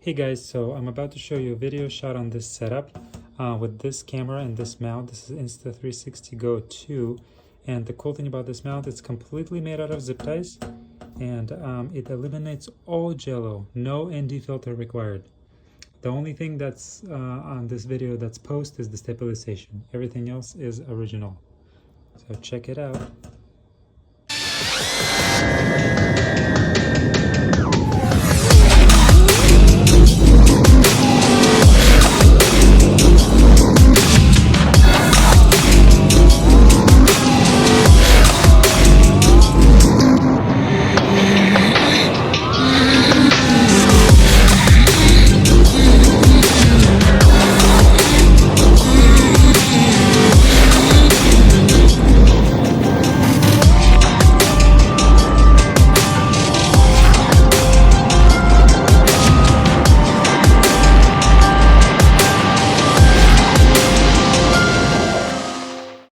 Hey guys, so I'm about to show you a video shot on this setup with this camera and this mount. This is Insta360 Go 2, and the cool thing about this mount, it's completely made out of zip ties, and it eliminates all jello, no ND filter required. The only thing that's on this video that's post is the stabilization. Everything else is original. So check it out.